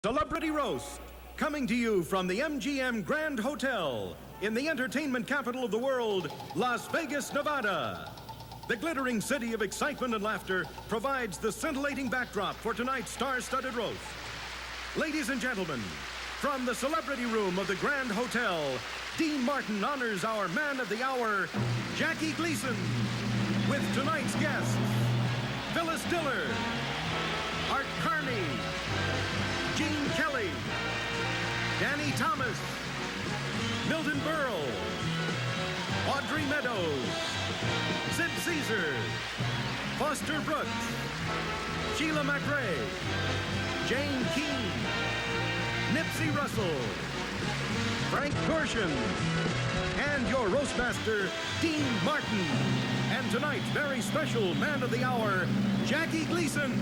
Celebrity Roast, coming to you from the MGM Grand Hotel in the entertainment capital of the world, Las Vegas, Nevada. The glittering city of excitement and laughter provides the scintillating backdrop for tonight's star-studded roast. Ladies and gentlemen, from the celebrity room of the Grand Hotel, Dean Martin honors our man of the hour, Jackie Gleason, with tonight's guests, Phyllis Diller, Art Carney, Gene Kelly, Danny Thomas, Milton Berle, Audrey Meadows, Sid Caesar, Foster Brooks, Sheila MacRae, Jane Kean, Nipsey Russell, Frank Gorshin, and your roastmaster, Dean Martin. And tonight's very special man of the hour, Jackie Gleason.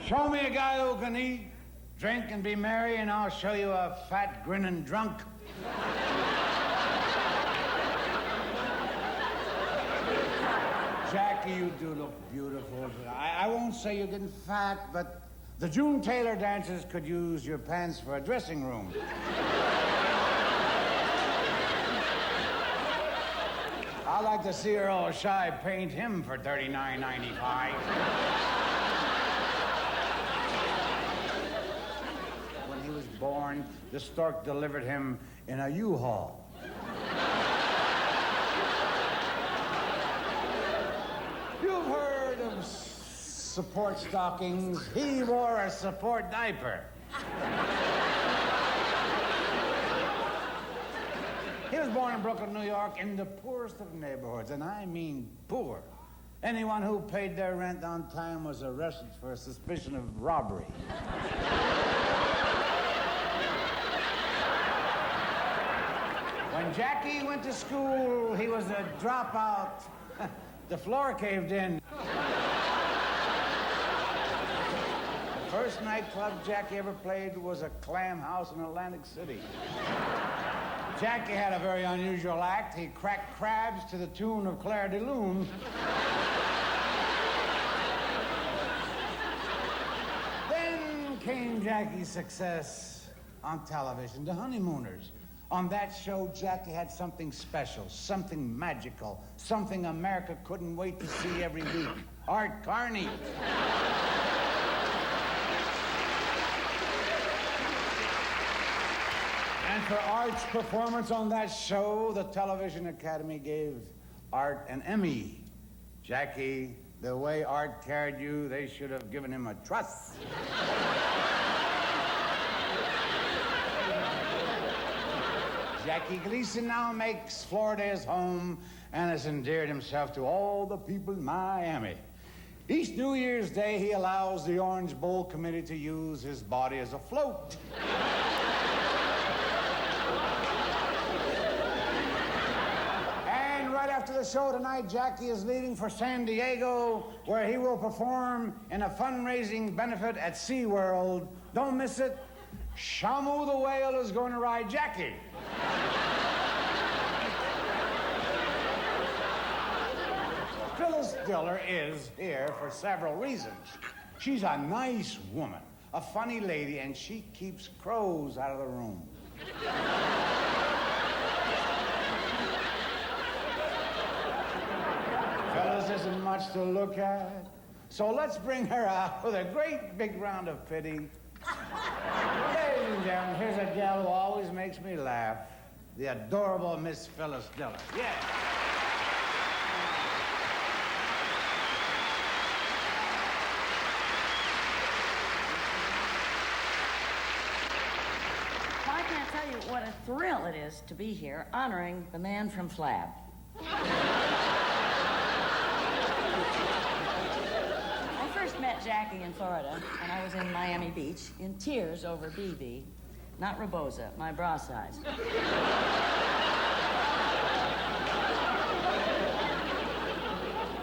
Show me a guy who can eat, drink, and be merry, and I'll show you a fat, grinning drunk. Jackie, you do look beautiful. I won't say you're getting fat, but the June Taylor dancers could use your pants for a dressing room. I'd like to see Earl Shy paint him for $39.95. Born, the stork delivered him in a U-Haul. You've heard of support stockings. He wore a support diaper. He was born in Brooklyn, New York, in the poorest of neighborhoods, and I mean poor. Anyone who paid their rent on time was arrested for a suspicion of robbery. When Jackie went to school, he was a dropout. The floor caved in. The first nightclub Jackie ever played was a clam house in Atlantic City. Jackie had a very unusual act. He cracked crabs to the tune of Claire de Lune. Then came Jackie's success on television, The Honeymooners. On that show, Jackie had something special, something magical, something America couldn't wait to see every week. Art Carney. And for Art's performance on that show, the Television Academy gave Art an Emmy. Jackie, the way Art carried you, they should have given him a truss. Jackie Gleason now makes Florida his home and has endeared himself to all the people in Miami. Each New Year's Day, he allows the Orange Bowl Committee to use his body as a float. And right after the show tonight, Jackie is leaving for San Diego, where he will perform in a fundraising benefit at SeaWorld. Don't miss it. Shamu the whale is going to ride Jackie. Phyllis Diller is here for several reasons. She's a nice woman, a funny lady, and she keeps crows out of the room. Phyllis isn't much to look at, so let's bring her out with a great big round of pity. Ladies and gentlemen, here's a gal who always makes me laugh. The adorable Miss Phyllis Diller. Yeah. Well, I can't tell you what a thrill it is to be here honoring the man from Flab. I first met Jackie in Florida, and I was in Miami Beach, in tears over BB, not Reboza, my bra size.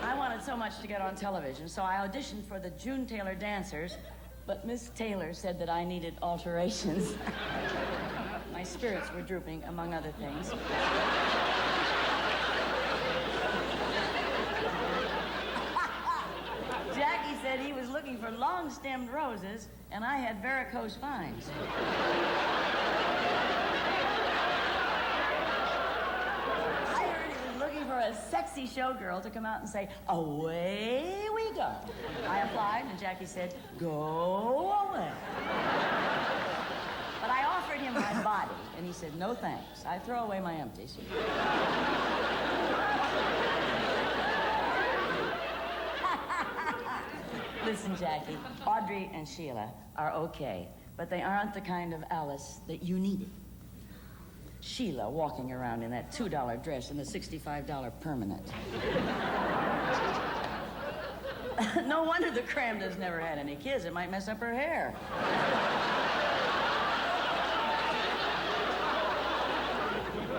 I wanted so much to get on television, so I auditioned for the June Taylor dancers, but Miss Taylor said that I needed alterations. spirits were drooping, among other things. Jackie said he was looking for long-stemmed roses, and I had varicose vines. I heard he was looking for a sexy showgirl to come out and say, away we go. I applied, and Jackie said, go away. But I offered him my body, and he said, no thanks. I throw away my empties. Listen, Jackie, Audrey and Sheila are okay, but they aren't the kind of Alice that you needed. Sheila walking around in that $2 dress and the $65 permanent. No wonder the Cramdens never had any kids. It might mess up her hair.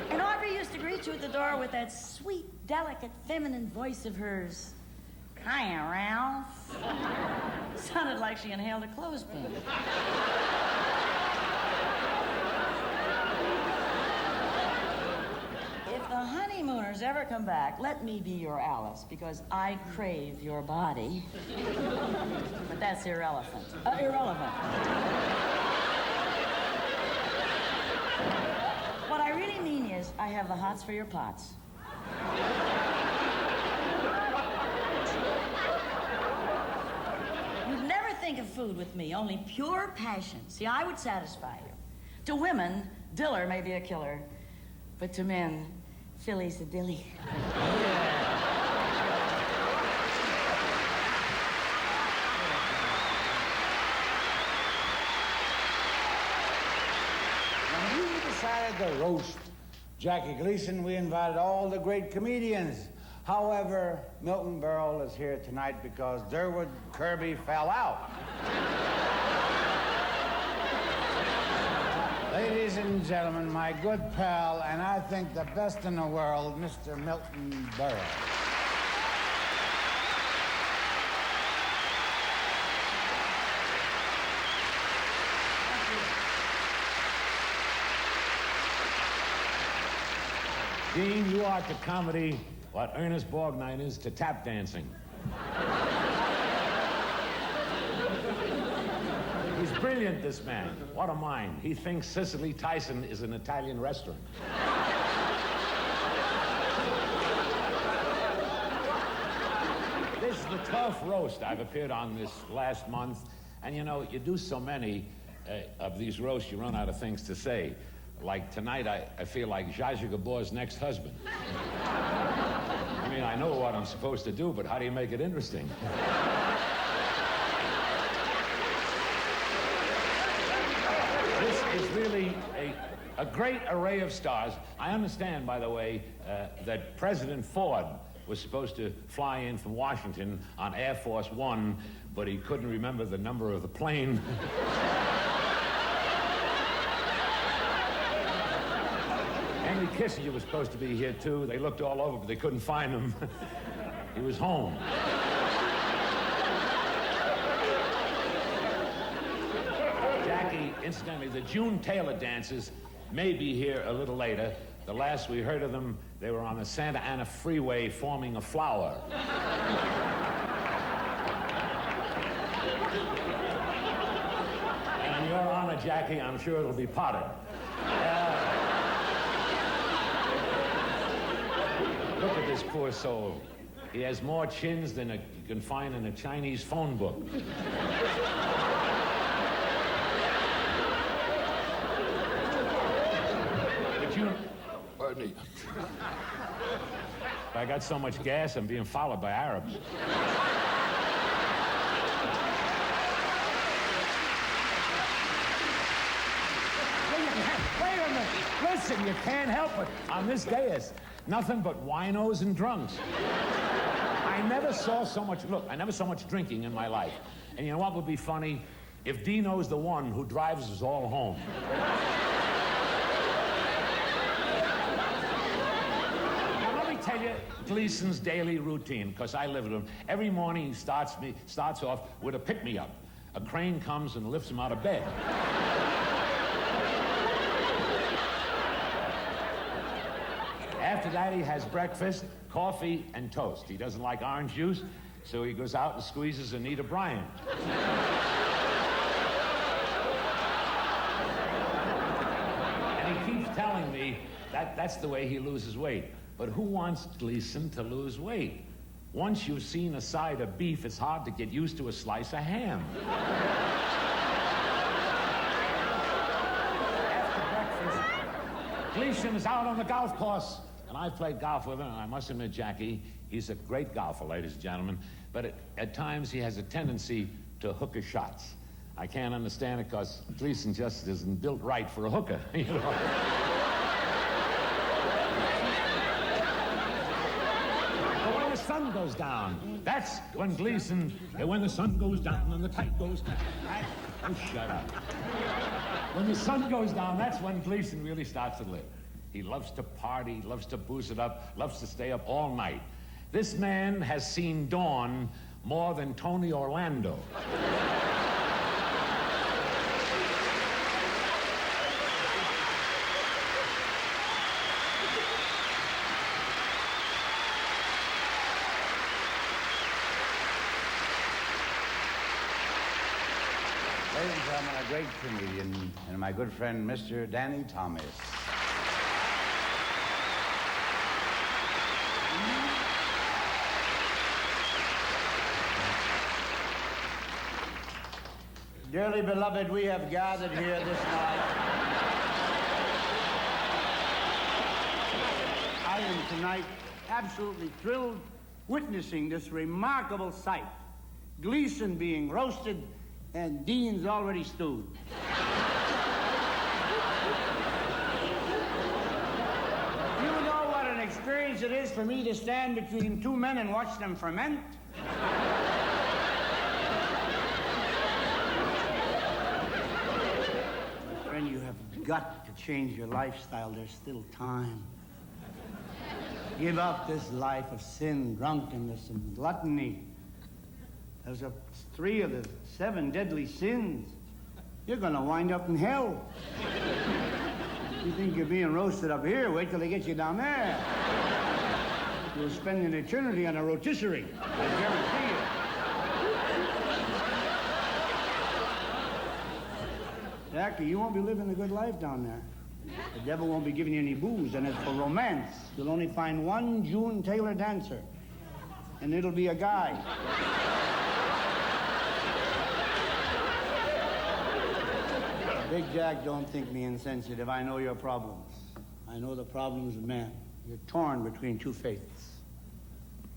And Audrey used to greet you at the door with that sweet, delicate, feminine voice of hers. Hiya, Ralph. Sounded like she inhaled a clothespin. If the honeymooners ever come back, let me be your Alice, because I crave your body. But that's irrelevant. Irrelevant. What I really mean is, I have the hots for your pots. You'd never think of food with me, only pure passion. See, I would satisfy you. To women, Diller may be a killer, but to men, Phyllis a dilly. When we decided to roast Jackie Gleason, we invited all the great comedians. However, Milton Berle is here tonight because Durwood Kirby fell out. Ladies and gentlemen, my good pal, and I think the best in the world, Mr. Milton Berle. Kean, you are to comedy what Ernest Borgnine is to tap dancing. He's brilliant, this man. What a mind. He thinks Cicely Tyson is an Italian restaurant. This is the 12th roast I've appeared on this last month. And you know, you do so many of these roasts, you run out of things to say. Like tonight, I feel like Zsa Zsa Gabor's next husband. I mean, I know what I'm supposed to do, but how do you make it interesting? This is really a great array of stars. I understand, by the way, that President Ford was supposed to fly in from Washington on Air Force One, but he couldn't remember the number of the plane. Henry Kissinger was supposed to be here, too. They looked all over, but they couldn't find him. He was home. Jackie, incidentally, the June Taylor dances may be here a little later. The last we heard of them, they were on the Santa Ana freeway forming a flower. And in your honor, Jackie, I'm sure it'll be potted. Look at this poor soul. He has more chins than you can find in a Chinese phone book. But you... Pardon me. I got so much gas, I'm being followed by Arabs. Wait a minute. Listen, you can't help it. On this dais, nothing but winos and drunks. I never saw so much drinking in my life. And you know what would be funny? If Dino's the one who drives us all home. Now, let me tell you Gleason's daily routine, because I live with him. Every morning he starts off with a pick-me-up. A crane comes and lifts him out of bed. after that, he has breakfast, coffee, and toast. He doesn't like orange juice, so he goes out and squeezes Anita Bryant. And he keeps telling me that that's the way he loses weight. But who wants Gleason to lose weight? Once you've seen a side of beef, it's hard to get used to a slice of ham. After breakfast, Gleason is out on the golf course, and I played golf with him, and I must admit, Jackie, he's a great golfer, ladies and gentlemen, but at times he has a tendency to hook his shots. I can't understand it because Gleason just isn't built right for a hooker, you know. The sun goes down. That's when Gleason, when the sun goes down and the tide goes down. Oh, shut up. When the sun goes down, that's when Gleason really starts to live. He loves to party, loves to booze it up, loves to stay up all night. This man has seen dawn more than Tony Orlando. Ladies and gentlemen, a great comedian and my good friend, Mr. Danny Thomas. Dearly beloved, we have gathered here this night. I am tonight absolutely thrilled witnessing this remarkable sight. Gleason being roasted and Dean's already stewed. You know what an experience it is for me to stand between two men and watch them ferment? Friend, you have got to change your lifestyle. There's still time. Give up this life of sin, drunkenness, and gluttony. Those are 3 of the 7 deadly sins. You're gonna wind up in hell. You think you're being roasted up here, wait till they get you down there. You'll spend an eternity on a rotisserie, I guarantee you. Jackie, you won't be living a good life down there. The devil won't be giving you any booze, and as for romance, you'll only find one June Taylor dancer, and it'll be a guy. Big Jack, don't think me insensitive. I know your problems. I know the problems of man. You're torn between 2 faiths.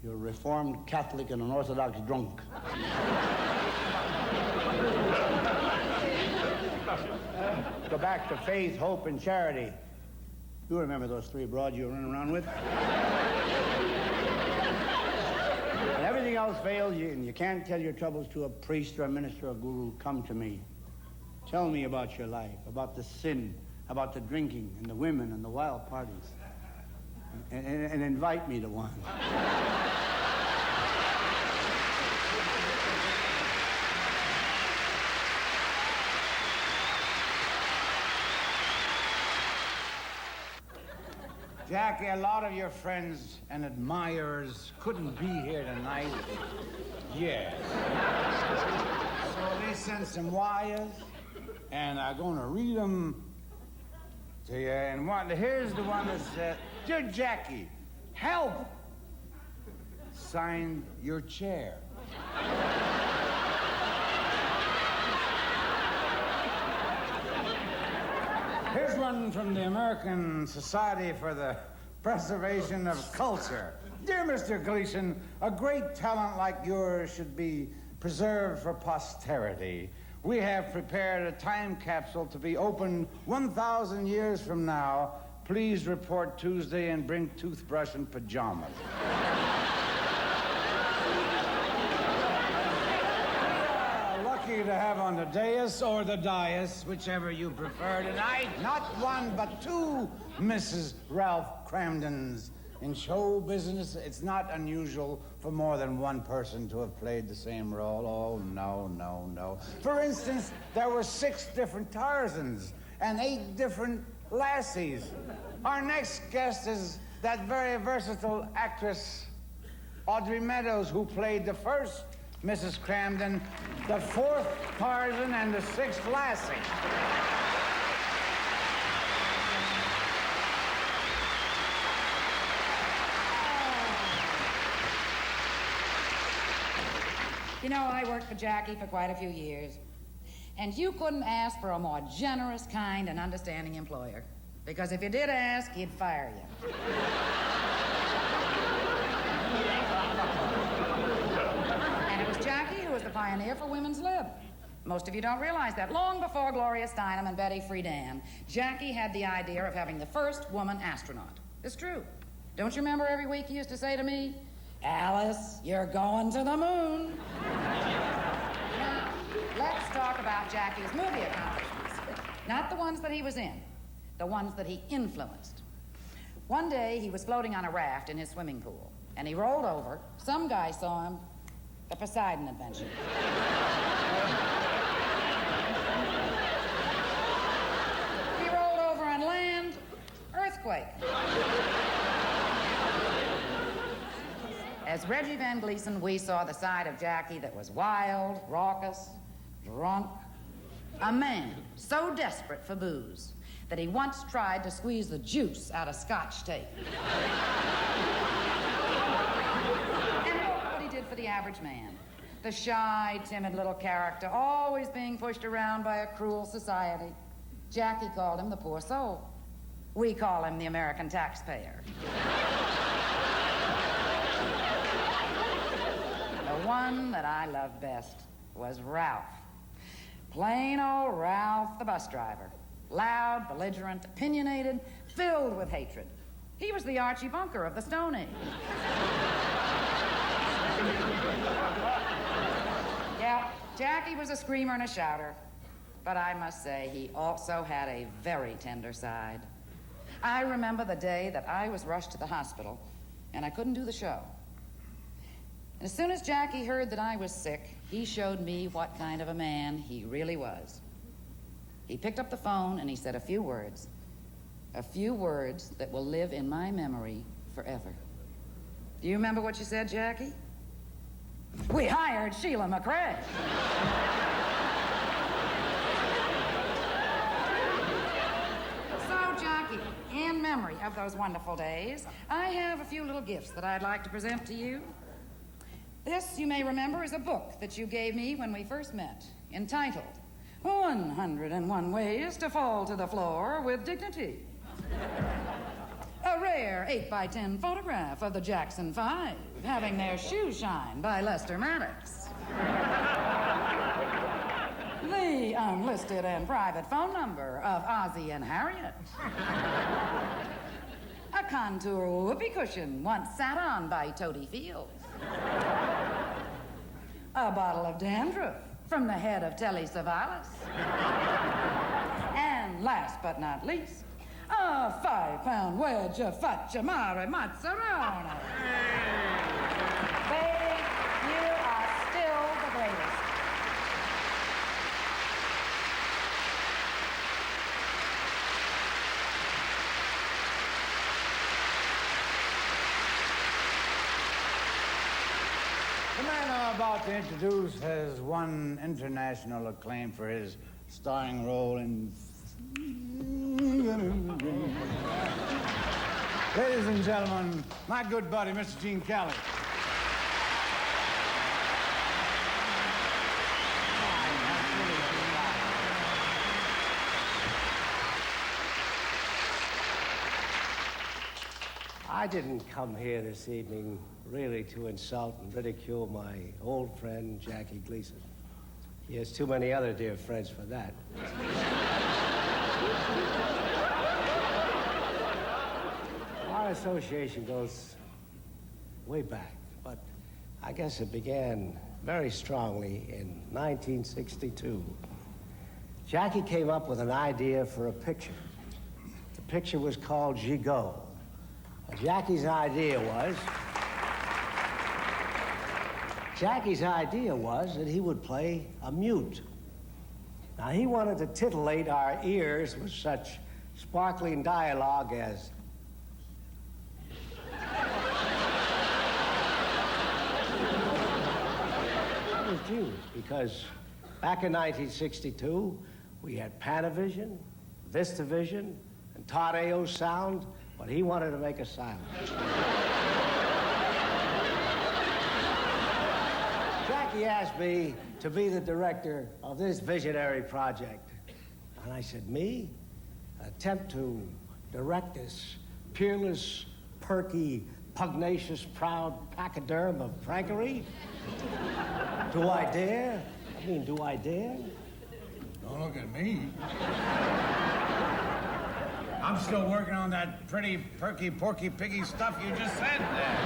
You're a Reformed Catholic and an Orthodox drunk. Go back to faith, hope, and charity. You remember those 3 broads you were running around with? When everything else fails you and you can't tell your troubles to a priest or a minister or a guru, come to me. Tell me about your life, about the sin, about the drinking and the women and the wild parties. And invite me to one. Jackie, a lot of your friends and admirers couldn't be here tonight. Yes. So they sent some wires. And I'm going to read them to you. And here's the one that said, "Dear Jackie, help! Signed, your chair." Here's one from the American Society for the Preservation of Culture. "Dear Mr. Gleason, a great talent like yours should be preserved for posterity. We have prepared a time capsule to be opened 1,000 years from now. Please report Tuesday and bring toothbrush and pajamas." Lucky to have on the dais or the dais, whichever you prefer tonight, not 1 but 2 Mrs. Ralph Cramdens. In show business, it's not unusual for more than 1 person to have played the same role. Oh, no, no, no. For instance, there were 6 different Tarzans and 8 different Lassies. Our next guest is that very versatile actress, Audrey Meadows, who played the first Mrs. Cramden, the fourth Tarzan, and the sixth Lassie. You know, I worked for Jackie for quite a few years. And you couldn't ask for a more generous, kind, and understanding employer. Because if you did ask, he'd fire you. And it was Jackie who was the pioneer for women's lib. Most of you don't realize that. Long before Gloria Steinem and Betty Friedan, Jackie had the idea of having the first woman astronaut. It's true. Don't you remember every week he used to say to me, "Alice, you're going to the moon." Now, let's talk about Jackie's movie accomplishments. Not the ones that he was in, the ones that he influenced. One day, he was floating on a raft in his swimming pool, and he rolled over. Some guy saw him. The Poseidon Adventure. He rolled over on land. Earthquake. As Reggie Van Gleason, we saw the side of Jackie that was wild, raucous, drunk. A man so desperate for booze that he once tried to squeeze the juice out of Scotch tape. And look what he did for the average man. The shy, timid little character, always being pushed around by a cruel society. Jackie called him the poor soul. We call him the American taxpayer. The one that I loved best was Ralph. Plain old Ralph, the bus driver. Loud, belligerent, opinionated, filled with hatred. He was the Archie Bunker of the Stone Age. Yeah, Jackie was a screamer and a shouter. But I must say, he also had a very tender side. I remember the day that I was rushed to the hospital, and I couldn't do the show. As soon as Jackie heard that I was sick, he showed me what kind of a man he really was. He picked up the phone and he said a few words that will live in my memory forever. Do you remember what you said, Jackie? We hired Sheila MacRae. So, Jackie, in memory of those wonderful days, I have a few little gifts that I'd like to present to you. This, you may remember, is a book that you gave me when we first met, entitled 101 Ways to Fall to the Floor with Dignity. A rare 8x10 photograph of the Jackson 5 having their shoes shine by Lester Maddox. The unlisted and private phone number of Ozzie and Harriet. A contour whoopee cushion once sat on by Toady Fields. A bottle of dandruff from the head of Telly Savalas. And last but not least, a 5-pound wedge of facciamare mozzarella. Baby, you are still the greatest. The man I'm about to introduce has won international acclaim for his starring role in... Ladies and gentlemen, my good buddy, Mr. Gene Kelly. I didn't come here this evening really to insult and ridicule my old friend, Jackie Gleason. He has too many other dear friends for that. Our association goes way back, but I guess it began very strongly in 1962. Jackie came up with an idea for a picture. The picture was called Gigot. Jackie's idea was that he would play a mute. Now, he wanted to titillate our ears with such sparkling dialogue as, That was genius, because back in 1962, we had Panavision, VistaVision, and Todd A.O. Sound, but he wanted to make a silent. Jackie asked me to be the director of this visionary project. And I said, me? Attempt to direct this peerless, perky, pugnacious, proud pachyderm of prankery? Do I dare? I mean, do I dare? Don't look at me. I'm still working on that pretty, perky, porky, piggy stuff you just said there.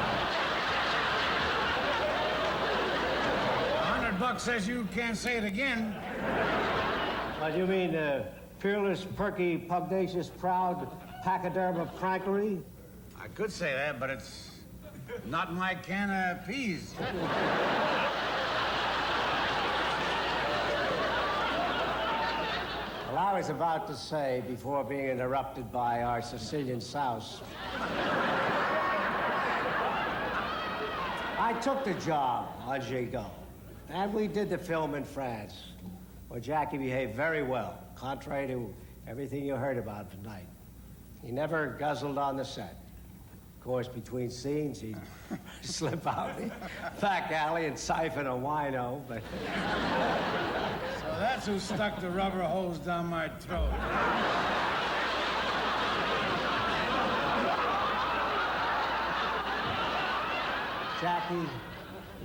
$100 says you can't say it again. What do you mean, peerless, perky, pugnacious, proud pachyderm of prankery? I could say that, but it's not my can of peas. Well, I was about to say, before being interrupted by our Sicilian souse, I took the job on Gigot, and we did the film in France, where Jackie behaved very well, contrary to everything you heard about tonight. He never guzzled on the set. Of course, between scenes, he'd slip out the back alley and siphon a wino, but... So that's who stuck the rubber hose down my throat. Jackie,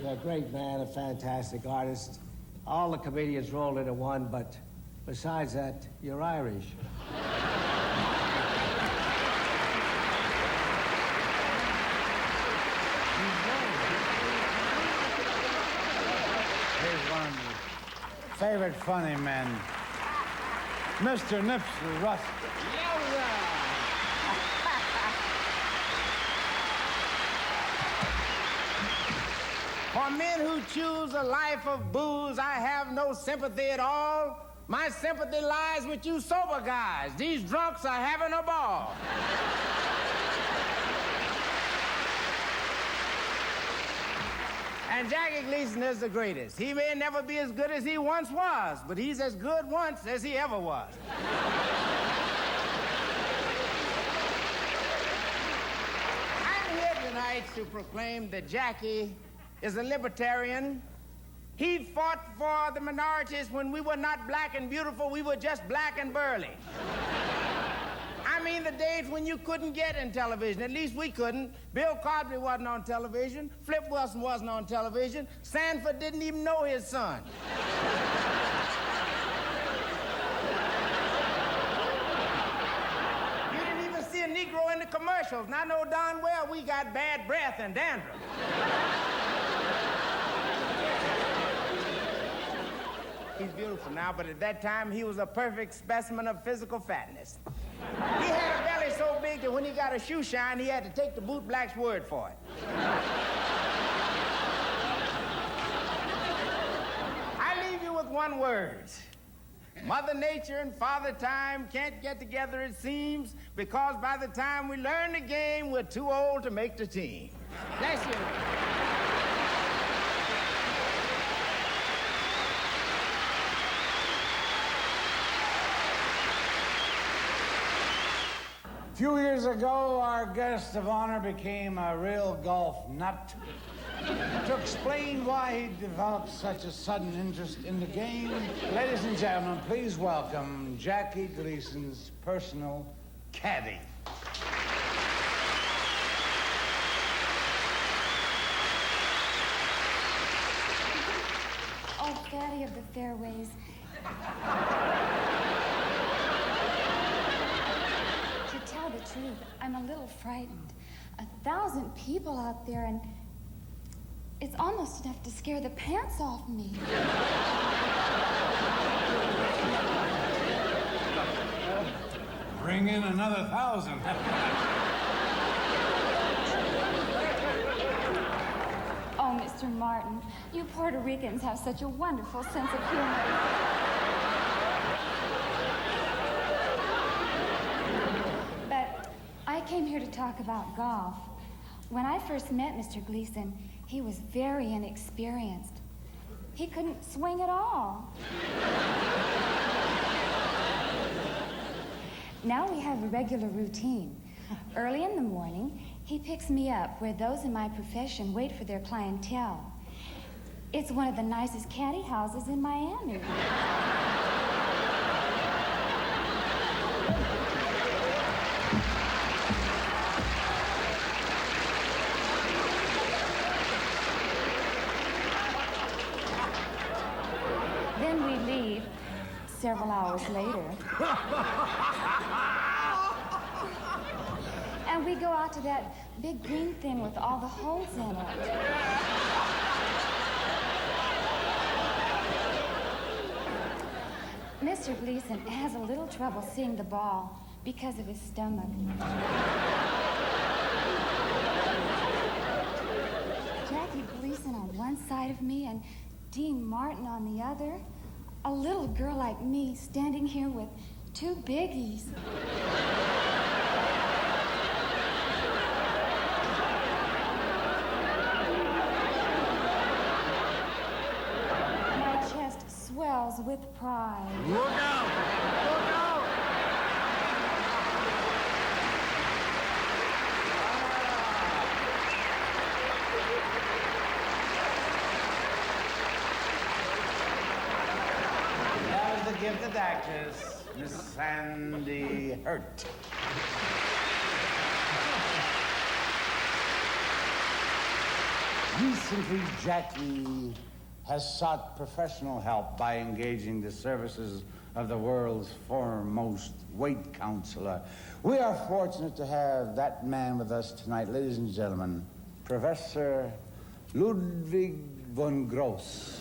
you're a great man, a fantastic artist. All the comedians rolled into one, but besides that, you're Irish. Here's one of my favorite funny men, Mr. Nipsey Russell. For men who choose a life of booze, I have no sympathy at all. My sympathy lies with you sober guys. These drunks are having a ball. And Jackie Gleason is the greatest. He may never be as good as he once was, but he's as good once as he ever was. I'm here tonight to proclaim that Jackie is a libertarian. He fought for the minorities when we were not black and beautiful, we were just black and burly. I mean the days when you couldn't get in television, at least we couldn't. Bill Cosby wasn't on television, Flip Wilson wasn't on television, Sanford didn't even know his son. You didn't even see a Negro in the commercials, and I know darn well we got bad breath and dandruff. He's beautiful now, but at that time, he was a perfect specimen of physical fatness. He had a belly so big that when he got a shoe shine, he had to take the bootblack's word for it. I leave you with one word. Mother Nature and Father Time can't get together, it seems, because by the time we learn the game, we're too old to make the team. Bless you. A few years ago, our guest of honor became a real golf nut. To explain why he developed such a sudden interest in the game, ladies and gentlemen, please welcome Jackie Gleason's personal caddy. Oh, fatty of the fairways. To tell the truth, I'm a little frightened. 1,000 people out there, and it's almost enough to scare the pants off me. Bring in another 1,000. Oh, Mr. Martin, you Puerto Ricans have such a wonderful sense of humor. But I came here to talk about golf. When I first met Mr. Gleason, he was very inexperienced. he couldn't swing at all. Now we have a regular routine. Early in the morning, he picks me up where those in my profession wait for their clientele. It's one of the nicest caddy houses in Miami. Then we leave several hours later. And we go out to that big green thing with all the holes in it. Mr. Gleason has a little trouble seeing the ball because of his stomach. Jackie Gleason on one side of me and Dean Martin on the other. A little girl like me standing here with two biggies. My chest swells with pride. Look out! Look out! That was the gifted actress, Miss Sandy Hurt. Recently, Jackie has sought professional help by engaging the services of the world's foremost weight counselor. We are fortunate to have that man with us tonight, ladies and gentlemen, Professor Ludwig von Gross.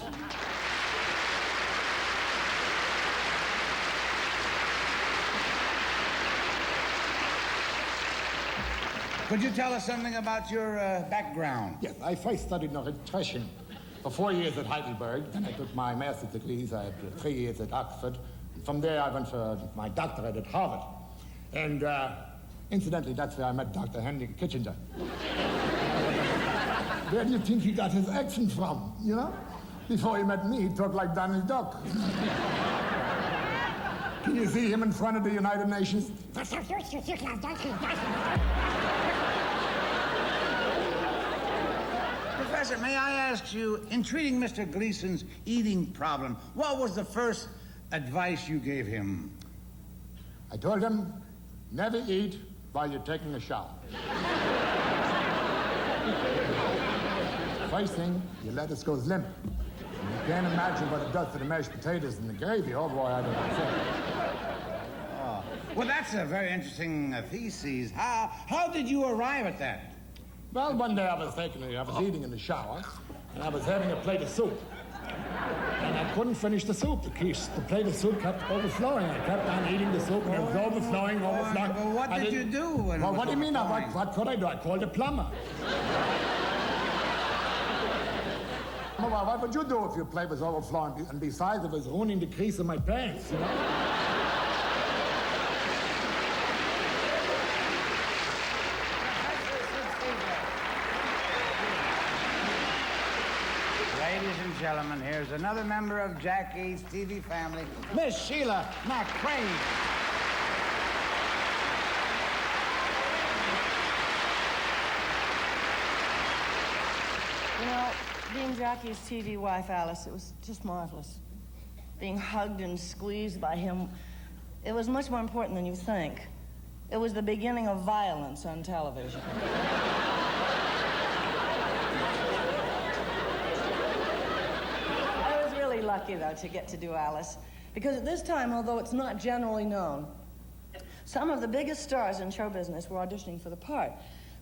Could you tell us something about your background? Yes, I first studied nutrition for 4 years at Heidelberg, and I took my master's degrees. I had 3 years at Oxford. From there, I went for my doctorate at Harvard. And incidentally, that's where I met Dr. Henry Kitchener. Where do you think he got his accent from, you know? Before he met me, he talked like Donald Duck. Can you see him in front of the United Nations? Professor, may I ask you, in treating Mr. Gleason's eating problem, what was the first advice you gave him? I told him, never eat while you're taking a shower. First thing, your lettuce goes limp. You can't imagine what it does to the mashed potatoes and the gravy. Oh, boy, I don't know. Well, that's a very interesting thesis. How did you arrive at that? Well, one day I was eating in the shower, and I was having a plate of soup. And I couldn't finish the soup. The plate of soup kept overflowing. I kept on eating the soup, and it was overflowing. Well, what did you do when Well, it what do you mean? overflowing? What could I do? I called a plumber. Well, what would you do if your plate was overflowing? And besides, it was ruining the crease of my pants, you know? Ladies and gentlemen, here's another member of Jackie's TV family, Miss Sheila MacRae. You know, being Jackie's TV wife, Alice, it was just marvelous. Being hugged and squeezed by him, it was much more important than you think. It was the beginning of violence on television. I was really lucky, though, to get to do Alice, because at this time, although it's not generally known, some of the biggest stars in show business were auditioning for the part.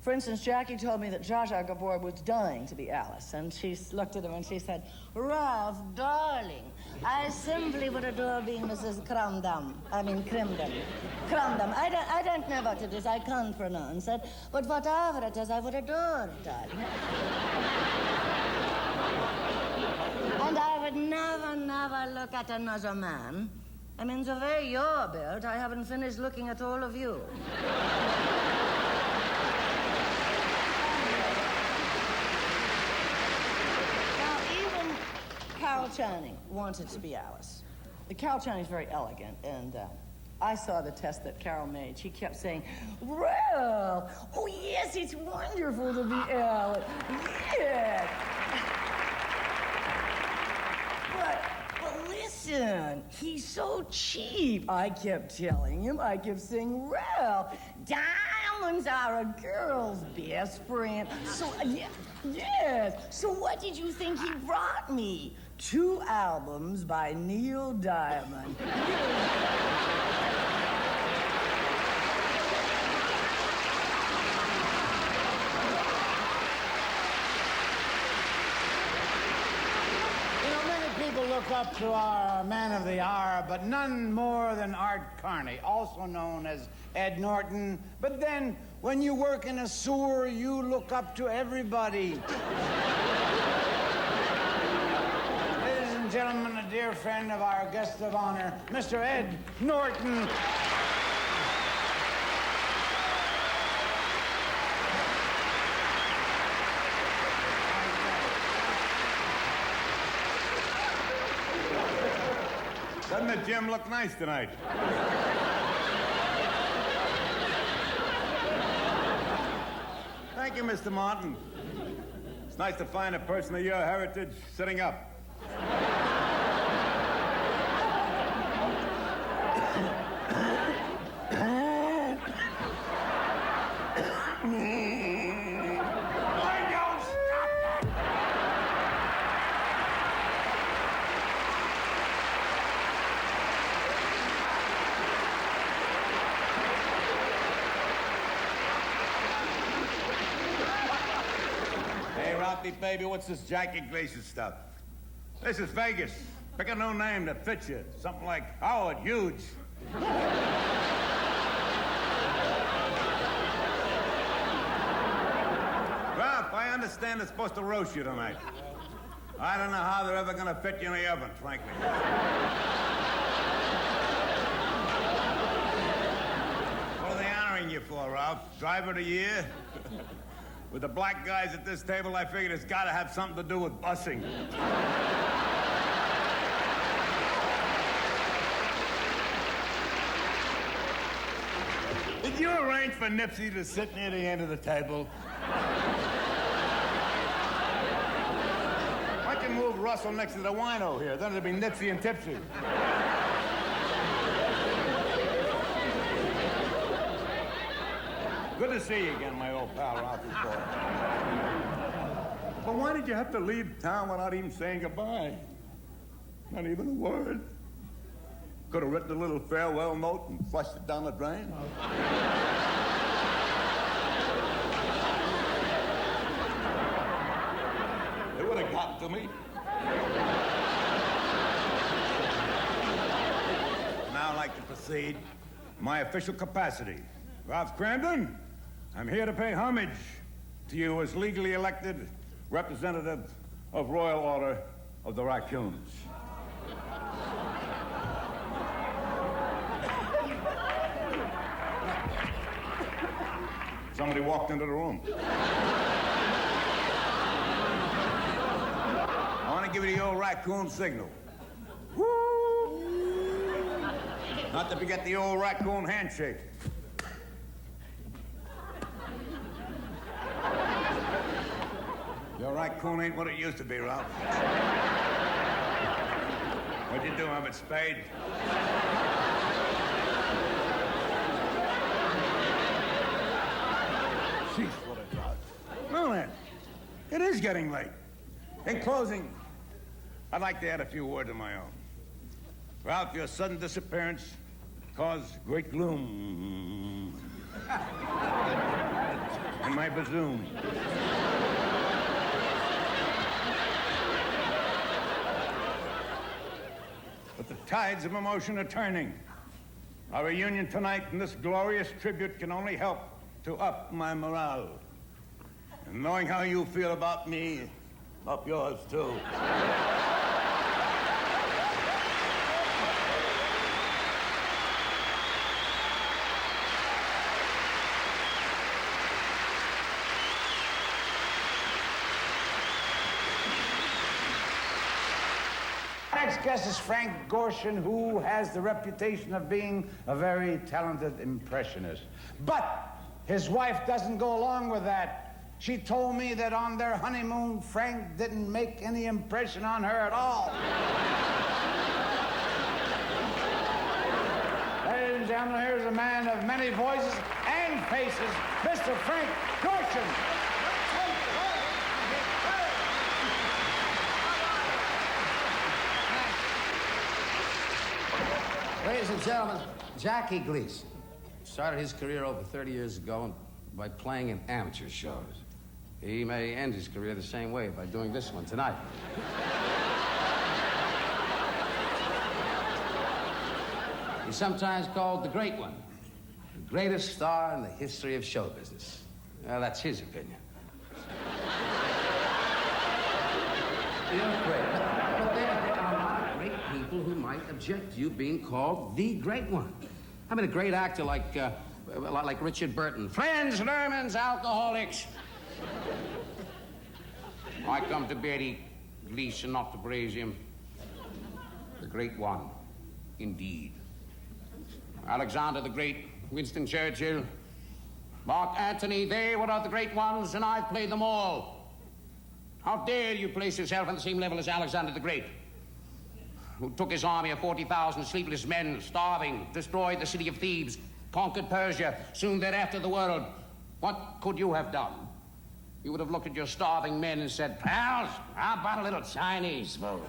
For instance, Jackie told me that Zsa Zsa Gabor was dying to be Alice, and she looked at him and she said, "Ralph, darling, I simply would adore being Mrs. Crumdum. Crumdum. I don't know what it is, I can't pronounce it, but whatever it is, I would adore it, darling." And I would never look at another man. I mean, the way you're built, I haven't finished looking at all of you. Carol Channing wanted to be Alice. Carol Channing's very elegant, and I saw the test that Carol made. She kept saying, well, oh yes, it's wonderful to be Alice. Yes. But listen, he's so cheap. I kept telling him, I kept saying, well, diamonds are a girl's best friend. So, yes. So what did you think he brought me? 2 albums by Neil Diamond. People look up to our man of the hour, but none more than Art Carney, also known as Ed Norton. But then, when you work in a sewer, you look up to everybody. Ladies and gentlemen, a dear friend of our guest of honor, Mr. Ed Norton. Doesn't the gym look nice tonight? Thank you, Mr. Martin. It's nice to find a person of your heritage sitting up. Baby, what's this Jackie Gleason stuff? This is Vegas. Pick a new name that fits you. Something like Howard Hughes. Ralph, I understand they're supposed to roast you tonight. I don't know how they're ever gonna fit you in the oven, frankly. What are they honoring you for, Ralph? Driver of the year? With the black guys at this table, I figured it's got to have something to do with busing. Did you arrange for Nipsey to sit near the end of the table? Why don't you move Russell next to the wino here? Then it'll be Nipsey and Tipsy. Good to see you again, my old pal, Ralphie boy. But why did you have to leave town without even saying goodbye? Not even a word. Could have written a little farewell note and flushed it down the drain. It would have gotten to me. Now I'd like to proceed in my official capacity. Ralph Crandon, I'm here to pay homage to you as legally elected representative of Royal Order of the Raccoons. Somebody walked into the room. I want to give you the old raccoon signal. Woo! Not to forget the old raccoon handshake. Your raccoon ain't what it used to be, Ralph. What'd you do, have it spayed? Jeez, what a job. Well then, it is getting late. In closing, I'd like to add a few words of my own. Ralph, your sudden disappearance caused great gloom in my bazoom. But the tides of emotion are turning. Our reunion tonight and this glorious tribute can only help to up my morale. And knowing how you feel about me, up yours too. next guest is Frank Gorshin, who has the reputation of being a very talented impressionist. But his wife doesn't go along with that. She told me that on their honeymoon, Frank didn't make any impression on her at all. Ladies and gentlemen, here's a man of many voices and faces, Mr. Frank Gorshin. Ladies and gentlemen, Jackie Gleason started his career over 30 years ago by playing in amateur shows. He may end his career the same way by doing this one tonight. He's sometimes called the Great One, the greatest star in the history of show business. Well, that's his opinion. You're great. But there are a lot of great people who might object to you being called the Great One. I mean, a great actor like Richard Burton. Friends, Lermans, alcoholics. I come to Betty Gleason not to praise him. The Great One, indeed. Alexander the Great, Winston Churchill, Mark Antony, they were the great ones, and I've played them all. How dare you place yourself on the same level as Alexander the Great, who took his army of 40,000 sleepless men, starving, destroyed the city of Thebes, conquered Persia, soon thereafter the world. What could you have done? You would have looked at your starving men and said, "Pals, how about a little Chinese food?"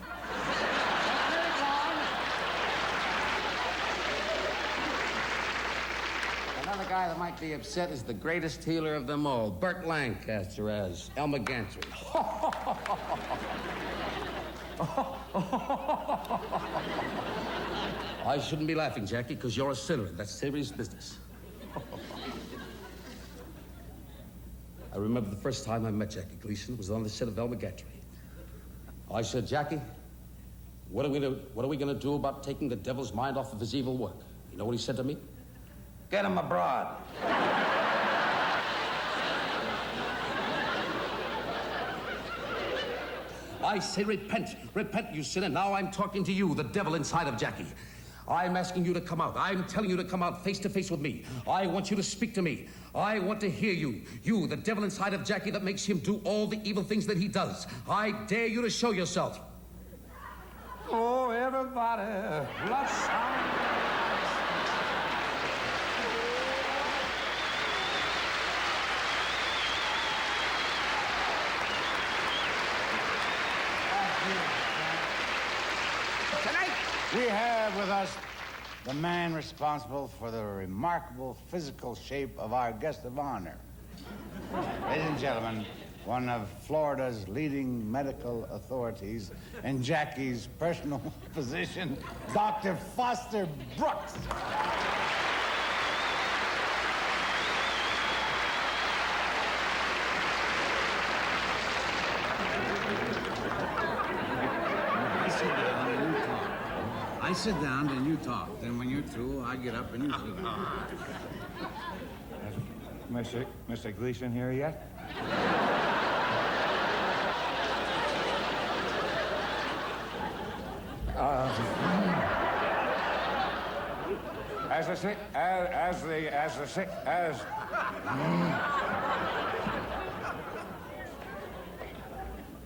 Another guy that might be upset is the greatest healer of them all, Burt Lancaster as Elmer Gantry. I shouldn't be laughing, Jackie, because you're a sinner. That's serious business. I remember the first time I met Jackie Gleason was on the set of Elmer Gantry. I said, "Jackie, what are we going to do about taking the devil's mind off of his evil work?" You know what he said to me? "Get him abroad." I say repent. Repent, you sinner. Now I'm talking to you, the devil inside of Jackie. I'm asking you to come out. I'm telling you to come out face to face with me. I want you to speak to me. I want to hear you. You, the devil inside of Jackie that makes him do all the evil things that he does. I dare you to show yourself. Oh, everybody, let's We have with us the man responsible for the remarkable physical shape of our guest of honor. Ladies and gentlemen, one of Florida's leading medical authorities and Jackie's personal physician, Dr. Foster Brooks. I sit down and you talk. Then when you're through, I get up and you sit down. Mr. Gleason here yet?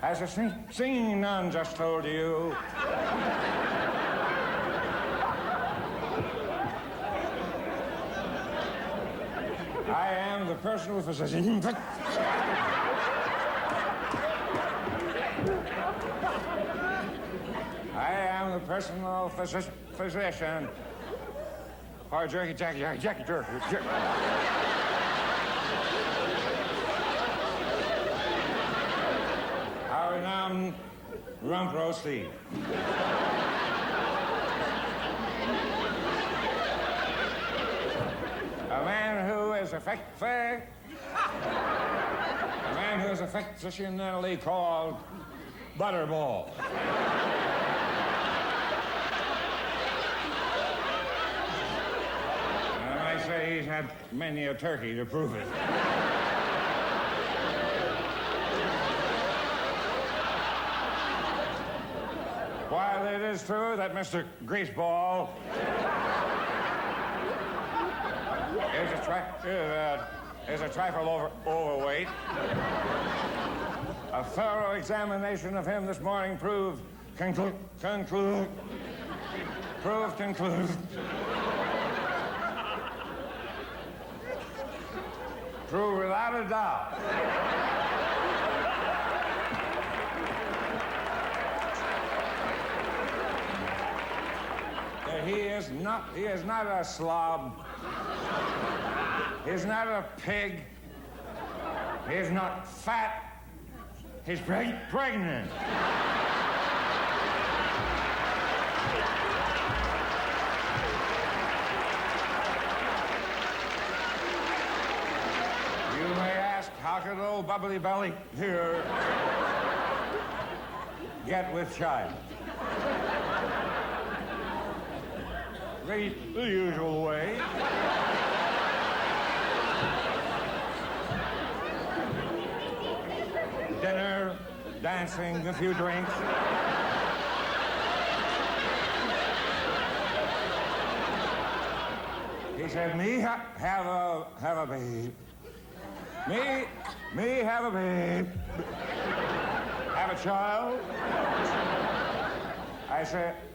As the singing nun just told you. I am the personal physician. I am the personal physician. Oh, Jackie, jerk. Our renowned rump roast Steve. A man who is affectionately called Butterball. And I say he's had many a turkey to prove it. While it is true that Mr. Greaseball is a trifle overweight, a thorough examination of him this morning proved conclusive without a doubt that he is not a slob. He's not a pig. He's not fat. He's pregnant. You may ask, how could old bubbly belly here get with child? The usual way. Dinner, dancing, a few drinks. He said, me have a babe. Me have a babe. Have a child.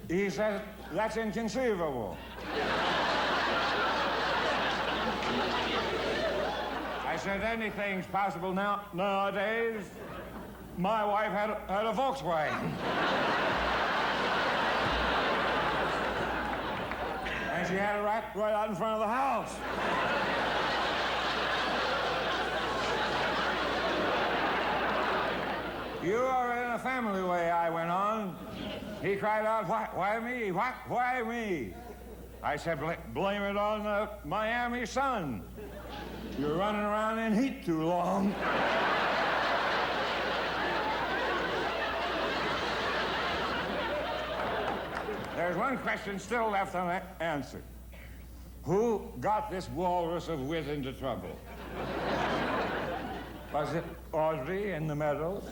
He said, that's inconceivable. I said, anything's possible nowadays. My wife had a Volkswagen. And she had it right out in front of the house. You are in a family way, I went on. He cried out, why me? Why me? I said, blame it on the Miami sun. You're running around in heat too long. There's one question still left unanswered. Who got this walrus of wit into trouble? Was it Audrey in the Meadows?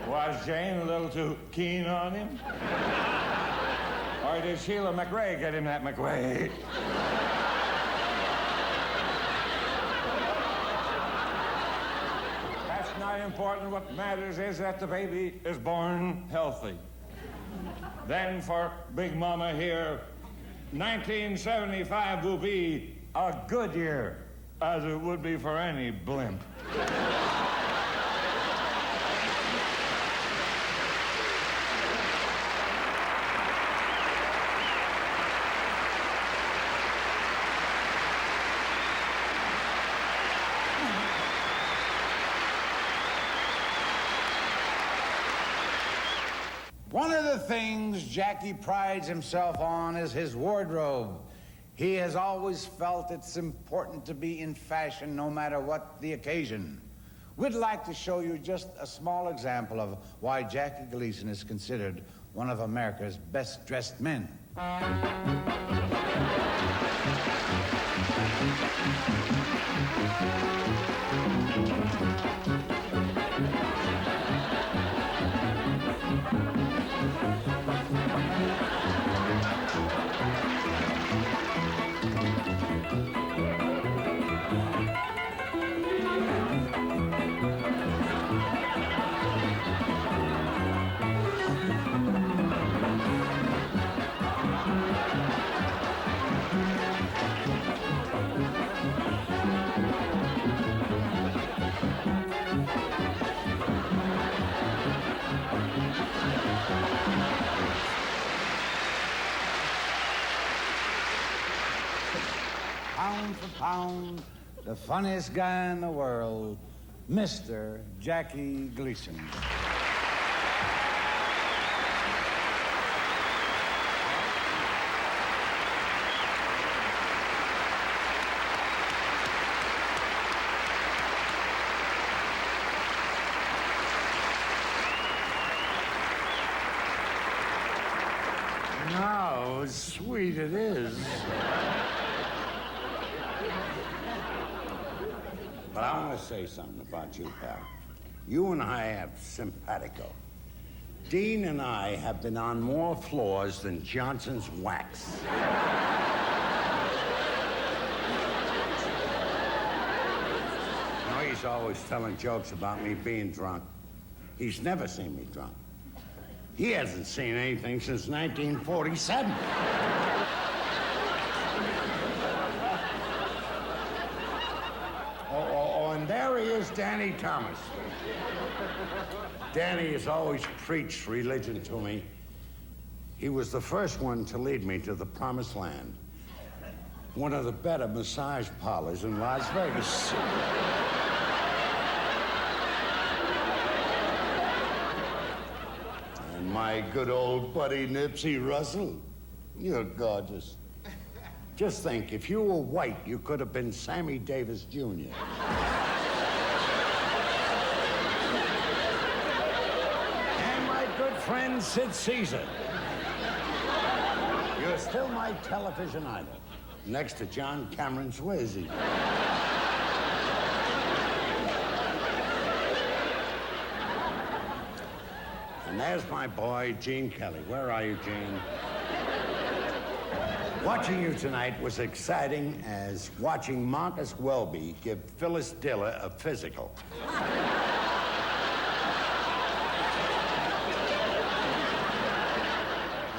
Was Jane a little too keen on him? Or did Sheila MacRae get him that MacRae? That's not important. What matters is that the baby is born healthy. Then for Big Mama here, 1975 will be a good year, as it would be for any blimp. One of the things Jackie prides himself on is his wardrobe. He has always felt it's important to be in fashion no matter what the occasion. We'd like to show you just a small example of why Jackie Gleason is considered one of America's best-dressed men. Pound for pound, the funniest guy in the world, Mr. Jackie Gleason. How sweet it is. But I want to say something about you, pal. You and I have simpatico. Dean and I have been on more floors than Johnson's wax. He's always telling jokes about me being drunk. He's never seen me drunk. He hasn't seen anything since 1947. And there he is, Danny Thomas. Danny has always preached religion to me. He was the first one to lead me to the promised land. One of the better massage parlors in Las Vegas. And my good old buddy Nipsey Russell. You're gorgeous. Just think, if you were white, you could have been Sammy Davis Jr. And my good friend Sid Caesar. You're still my television idol, next to John Cameron Swayze. And there's my boy, Gene Kelly. Where are you, Gene? Watching you tonight was exciting as watching Marcus Welby give Phyllis Diller a physical.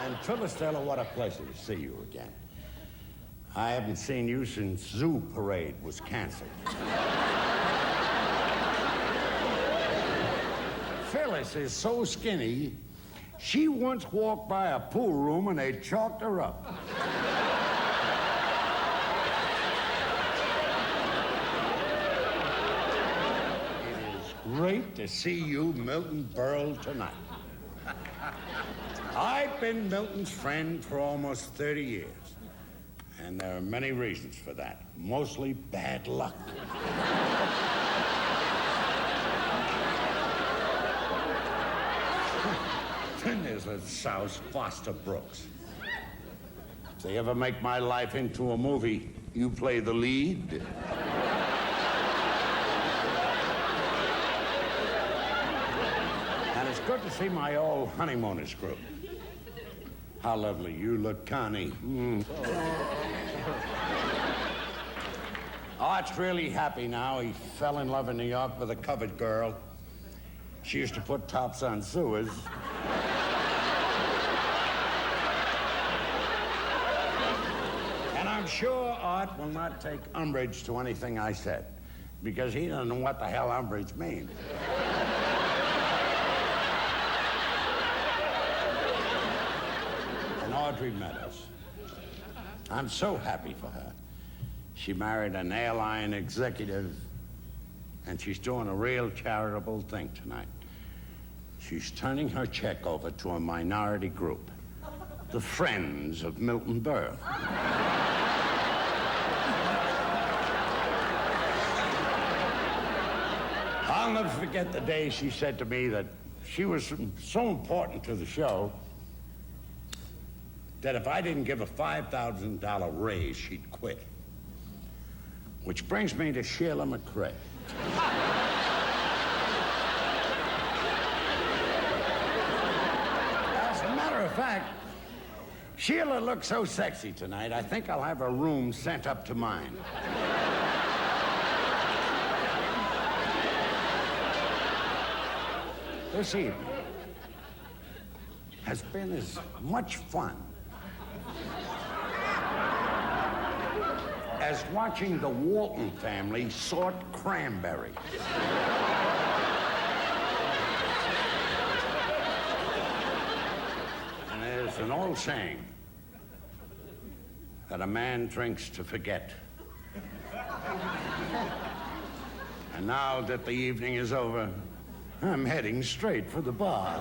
And Phyllis Diller, what a pleasure to see you again. I haven't seen you since Zoo Parade was canceled. Phyllis is so skinny, she once walked by a pool room and they chalked her up. It is great to see you, Milton Berle, tonight. I've been Milton's friend for almost 30 years, and there are many reasons for that, mostly bad luck. Then there's that souse Foster Brooks. If they ever make my life into a movie, you play the lead. And it's good to see my old honeymooners group. How lovely you look, Carney. Art's really happy now. He fell in love in New York with a covered girl. She used to put tops on sewers. And I'm sure Art will not take umbrage to anything I said, because he doesn't know what the hell umbrage means. And Audrey Meadows. I'm so happy for her. She married an airline executive, and she's doing a real charitable thing tonight. She's turning her check over to a minority group, the Friends of Milton Berle. I'll never forget the day she said to me that she was so important to the show that if I didn't give a $5,000 raise, she'd quit. Which brings me to Sheila MacRae. As a matter of fact, Sheila looks so sexy tonight, I think I'll have her room sent up to mine. This evening has been as much fun as watching the Walton family sort cranberries. And there's an old saying that a man drinks to forget. And now that the evening is over, I'm heading straight for the bar.